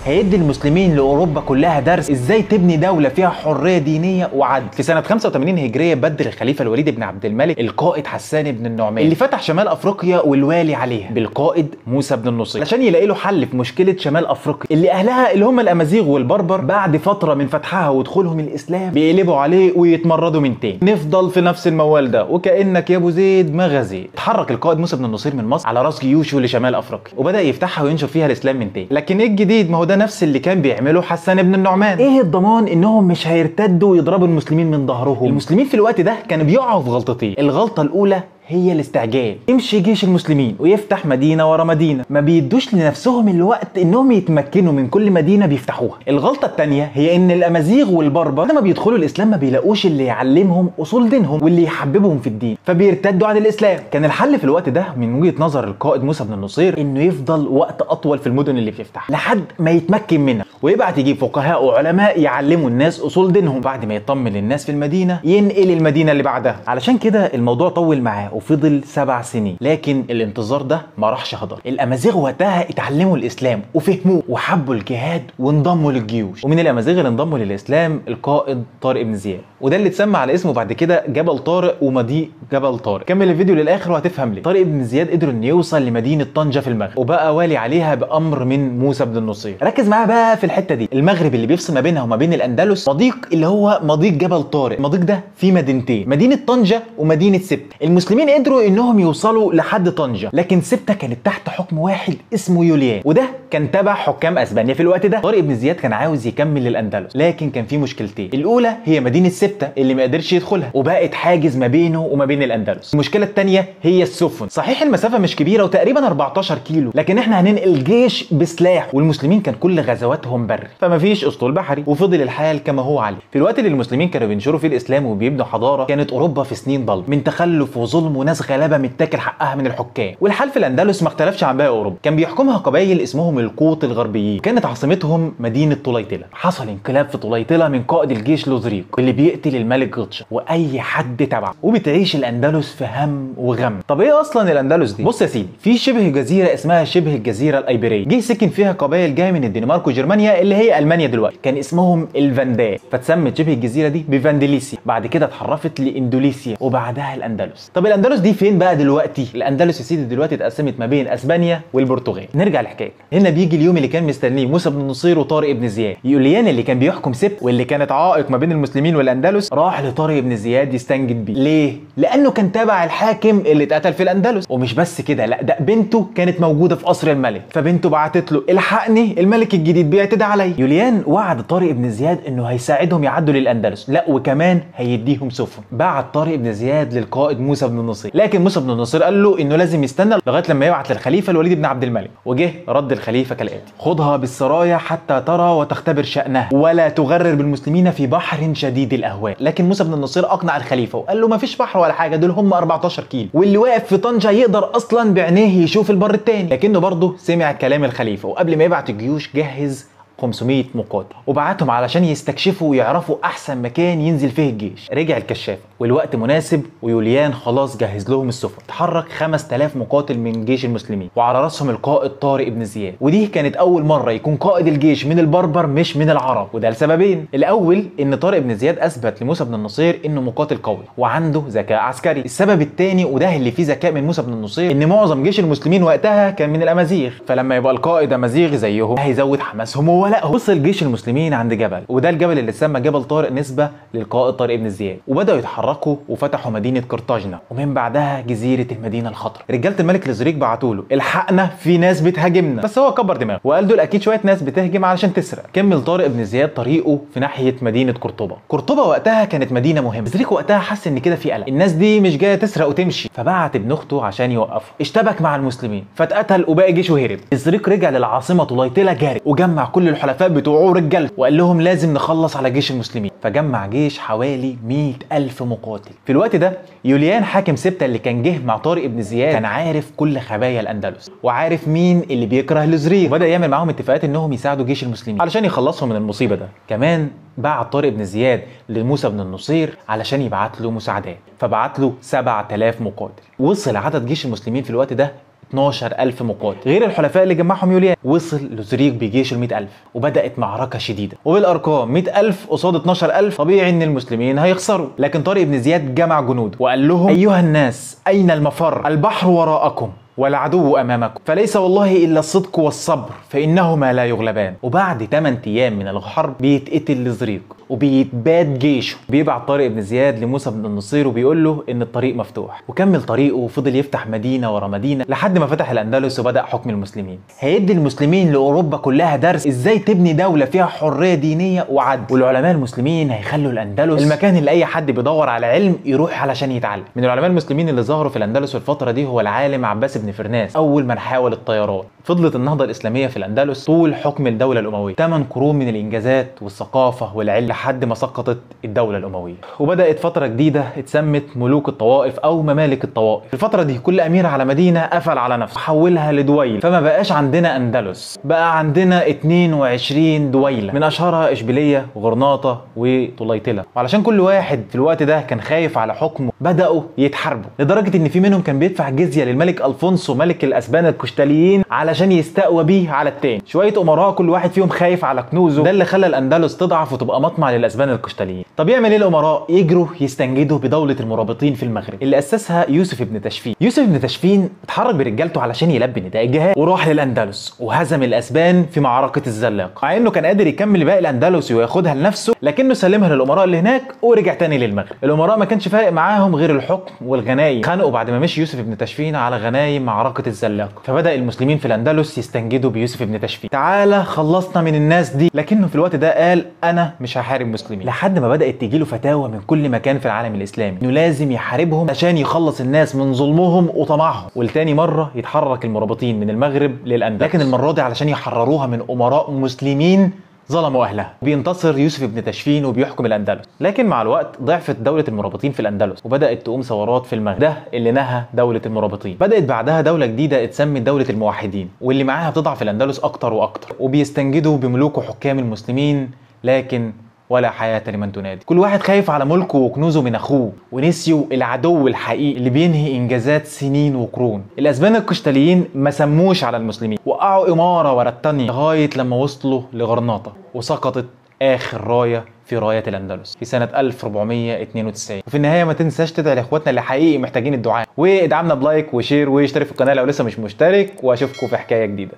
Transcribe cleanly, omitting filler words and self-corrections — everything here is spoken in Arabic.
هيدي المسلمين لاوروبا كلها درس ازاي تبني دوله فيها حريه دينيه وعدل. في سنه 85 هجريه بدر الخليفه الوليد بن عبد الملك القائد حسان بن النعمان اللي فتح شمال افريقيا والوالي عليها بالقائد موسى بن النصير عشان يلاقي له حل في مشكله شمال افريقيا اللي اهلها اللي هم الامازيغ والبربر بعد فتره من فتحها ودخولهم الاسلام بيقلبوا عليه ويتمردوا من تاني. نفضل في نفس الموال ده وكانك يا ابو زيد ما غزيت. اتحرك القائد موسى بن النصير من مصر على راس جيوشه لشمال افريقيا وبدا يفتحها وينشر فيها الاسلام من تاني. لكن ايه الجديد؟ ما هو ده نفس اللي كان بيعمله حسان بن النعمان. ايه الضمان انهم مش هيرتدوا ويضربوا المسلمين من ظهرهم؟ المسلمين في الوقت ده كانوا بيقعوا في غلطتين. الغلطه الاولى هي الاستعجال. يمشي جيش المسلمين ويفتح مدينه ورا مدينه، ما بيدوش لنفسهم الوقت انهم يتمكنوا من كل مدينه بيفتحوها. الغلطه الثانيه هي ان الامازيغ والبربر لما بيدخلوا الاسلام ما بيلاقوش اللي يعلمهم اصول دينهم واللي يحببهم في الدين، فبيرتدوا عن الاسلام. كان الحل في الوقت ده من وجهه نظر القائد موسى بن النصير انه يفضل وقت اطول في المدن اللي بيفتحها لحد ما يتمكن منها، ويبعت يجيب فقهاء وعلماء يعلموا الناس اصول دينهم. بعد ما يطمن الناس في المدينه ينقل المدينه اللي بعدها. علشان كده الموضوع طول معاه وفضل 7 سنين، لكن الانتظار ده ما راحش هدر. الامازيغ وقتها اتعلموا الاسلام وفهموه وحبوا الجهاد وانضموا للجيوش. ومن الامازيغ اللي انضموا للاسلام القائد طارق بن زياد، وده اللي اتسمى على اسمه بعد كده جبل طارق ومضيق جبل طارق. كمل الفيديو للاخر وهتفهم ليه. طارق بن زياد قدر انه يوصل لمدينه طنجه في المغرب وبقى والي عليها بامر من موسى بن النصير. ركز معايا بقى في الحته دي. المغرب اللي بيفصل ما بينها وما بين الاندلس مضيق اللي هو مضيق جبل طارق. المضيق ده فيه مدينتين، مدينه طنجه ومدينه سبته. المسلمين قدروا انهم يوصلوا لحد طنجه، لكن سبته كانت تحت حكم واحد اسمه يوليان، وده كان تبع حكام اسبانيا في الوقت ده. طارق بن زياد كان عاوز يكمل للاندلس، لكن كان في مشكلتين. الاولى هي مدينه سبته اللي ما قدرش يدخلها وبقت حاجز ما بينه وما بين الاندلس. المشكله الثانيه هي السفن. صحيح المسافه مش كبيره وتقريبا 14 كيلو، لكن احنا هننقل جيش بسلاح، والمسلمين كان كل غزواتهم بري فما فيش اسطول بحري، وفضل الحال كما هو عليه. في الوقت اللي المسلمين كانوا بينشروا فيه الاسلام وبيبنوا حضاره، كانت اوروبا في سنين ضل من تخلف وظلم وناس غلابه متاكل حقها من الحكام. والحال في الاندلس ما اختلفش عن باقي اوروبا، كان بيحكمها قبائل اسمهم القوط الغربيين، كانت عاصمتهم مدينه طليطله. حصل انقلاب في طليطله من قائد الجيش لوزريق اللي بيقتل الملك غطشه واي حد تبعه، وبتعيش الاندلس في هم وغم. طب ايه اصلا الاندلس دي؟ بص يا سيدي، في شبه جزيره اسمها شبه الجزيره الايبيريه، جه سكن فيها قبائل جايه من الدنمارك وجرمانيا اللي هي المانيا دلوقتي، كان اسمهم الفاندال، فتسمت شبه الجزيره دي بفاندليسيا. بعد كده اتحرفت لاندوليسيا وبعدها الاندلس. طب الاندلس دي فين بقى دلوقتي؟ الاندلس يا سيدي دلوقتي اتقسمت ما بين اسبانيا والبرتغال. نرجع لحكايه. هنا بيجي اليوم اللي كان مستنيه موسى بن النصير وطارق بن زياد. يوليان اللي كان بيحكم سبت واللي كانت عائق ما بين المسلمين والاندلس راح لطارق بن زياد يستنجد بيه. ليه؟ لانه كان تابع الحاكم اللي اتقتل في الاندلس. ومش بس كده، لا ده بنته كانت موجوده في قصر الملك، فبنته بعتت له الحقني الملك الجديد بيعتدي عليا. يوليان وعد طارق بن زياد انه هيساعدهم يعدوا للاندلس، لا وكمان هيديهم سفن. بعت طارق بن زياد للقائد موسى بن النصير، لكن موسى بن النصير قال له انه لازم يستنى لغايه لما يبعت للخليفه الوليد بن عبد الملك. وجه رد الخليفه كالاتي: خذها بالسرايا حتى ترى وتختبر شأنها ولا تغرر بالمسلمين في بحر شديد الاهواء. لكن موسى بن النصير اقنع الخليفه وقال له ما فيش بحر ولا حاجه، دول هم 14 كيلو، واللي واقف في طنجه يقدر اصلا بعينيه يشوف البر الثاني. لكنه برضه سمع كلام الخليفه، وقبل ما يبعت الجيوش جهز 500 مقاتل وبعتهم علشان يستكشفوا ويعرفوا احسن مكان ينزل فيه الجيش. رجع الكشاف والوقت مناسب ويوليان خلاص جهز لهم السفن. اتحرك 5000 مقاتل من جيش المسلمين وعلى راسهم القائد طارق بن زياد. ودي كانت اول مره يكون قائد الجيش من البربر مش من العرب، وده لسببين. الاول ان طارق بن زياد اثبت لموسى بن النصير انه مقاتل قوي وعنده ذكاء عسكري. السبب الثاني وده اللي فيه ذكاء من موسى بن النصير ان معظم جيش المسلمين وقتها كان من الامازيغ، فلما يبقى القائد امازيغي زيهم هيزود حماسهم وولائهم. وصل جيش المسلمين عند جبل، وده الجبل اللي اتسمى جبل طارق نسبه للقائد طارق بن زياد، وبداوا يتحركوا وفتحوا مدينه قرطاجنة ومن بعدها جزيره المدينه الخضراء. رجاله الملك لزريق بعتوا له: الحقنا في ناس بتهاجمنا، بس هو كبر دماغه وقال دول اكيد شويه ناس بتهجم علشان تسرق. كمل طارق بن زياد طريقه في ناحيه مدينه قرطبه. قرطبه وقتها كانت مدينه مهمه. لزريق وقتها حس ان كده في قلق، الناس دي مش جايه تسرق وتمشي، فبعت ابن اخته عشان يوقفه. اشتبك مع المسلمين فاتقتل وباقي جيشه هرب. لزريق رجع للعاصمه طليطله جاري وجمع كل الحلفاء بتوعه ورجالته وقال لهم لازم نخلص على جيش المسلمين، فجمع جيش حوالي 100,000 مقاتل. في الوقت ده يوليان حاكم سبته اللي كان جه مع طارق بن زياد كان عارف كل خبايا الاندلس وعارف مين اللي بيكره لزريق، وبدا يعمل معاهم اتفاقات انهم يساعدوا جيش المسلمين علشان يخلصهم من المصيبه ده. كمان بعت طارق بن زياد لموسى بن النصير علشان يبعت له مساعدات، فبعت له 7000 مقاتل. وصل عدد جيش المسلمين في الوقت ده 12,000 مقاتل، غير الحلفاء اللي جمعهم يوليان. وصل لوزريق بجيشه ل 100,000، وبدات معركه شديده. وبالارقام 100,000 قصاد 12,000 طبيعي ان المسلمين هيخسروا. لكن طارق بن زياد جمع جنوده وقال لهم: ايها الناس، اين المفر؟ البحر وراءكم والعدو امامكم، فليس والله الا الصدق والصبر فانهما لا يغلبان. وبعد 8 ايام من الحرب بيتقتل لزريق وبيتباد جيشه. بيبعت طارق بن زياد لموسى بن النصير وبيقول له ان الطريق مفتوح، وكمل طريقه وفضل يفتح مدينه ورا مدينه لحد ما فتح الاندلس وبدا حكم المسلمين. هيدي المسلمين لاوروبا كلها درس ازاي تبني دوله فيها حريه دينيه وعدل. والعلماء المسلمين هيخلوا الاندلس المكان اللي اي حد بيدور على علم يروح علشان يتعلم. من العلماء المسلمين اللي ظهروا في الاندلس في الفتره دي هو العالم عباس بن فرناس، اول من حاول الطيران. فضلت النهضه الاسلاميه في الاندلس طول حكم الدوله الامويه 8 قرون من الانجازات والثقافه والعلم لحد ما سقطت الدوله الامويه، وبدات فتره جديده اتسمت ملوك الطوائف او ممالك الطوائف. في الفتره دي كل امير على مدينه قفل على نفسه وحولها لدويل، فما بقاش عندنا اندلس، بقى عندنا 22 دويله، من اشهرها اشبيليه وغرناطه وطليطله. وعلشان كل واحد في الوقت ده كان خايف على حكمه بداوا يتحاربوا، لدرجه ان في منهم كان بيدفع جزيه للملك الفونسو ملك الاسبان القشتاليين علشان يستقوى بيه على التاني. شويه امراء كل واحد فيهم خايف على كنوزه، ده اللي خلى الاندلس تضعف وتبقى مطمع للاسبان القشتاليين. طب يعمل ايه الامراء؟ يجروا يستنجدوا بدوله المرابطين في المغرب اللي اسسها يوسف بن تاشفين. يوسف بن تاشفين اتحرك برجالته علشان يلبي نداء الجهاد وراح للاندلس وهزم الاسبان في معركه الزلاق، مع انه كان قادر يكمل باقي الاندلس وياخدها لنفسه، لكنه سلمها للامراء اللي هناك ورجع تاني للمغرب. الامراء ما كانش فارق معاهم غير الحكم والغنايم، خانقوا بعد ما مشي يوسف بن تاشفين على غنايم معركه الزلاق، فبدا المسلمين في الاندلس يستنجدوا بيوسف بن تاشفين: تعالى خلصنا من الناس دي. لكنه في الوقت ده قال: انا مش هحارب مسلمين، لحد ما بدات تجيله فتاوى من كل مكان في العالم الاسلامي انه لازم يحاربهم عشان يخلص الناس من ظلمهم وطمعهم. ولتاني مره يتحرك المرابطين من المغرب للاندلس، لكن المره دي علشان يحرروها من امراء مسلمين ظلموا اهلها. بينتصر يوسف بن تاشفين وبيحكم الاندلس، لكن مع الوقت ضعفت دوله المرابطين في الاندلس وبدات تقوم ثورات في المغرب، ده اللي نهى دوله المرابطين. بدات بعدها دوله جديده اتسمت دوله الموحدين، واللي معاها بتضعف الاندلس اكتر واكتر، وبيستنجدوا بملوك وحكام المسلمين، لكن ولا حياة لمن تنادي. كل واحد خايف على ملكه وكنوزه من اخوه، ونسيوا العدو الحقيقي اللي بينهي انجازات سنين وقرون. الاسبان القشتاليين ما سموش على المسلمين، وقعوا اماره ورا الثانيه لغايه لما وصلوا لغرناطه، وسقطت اخر رايه في رايات الاندلس في سنه 1492. وفي النهايه ما تنساش تدعي لاخواتنا اللي حقيقي محتاجين الدعاء، وادعمنا بلايك وشير واشترك في القناه لو لسه مش مشترك، واشوفكم في حكايه جديده.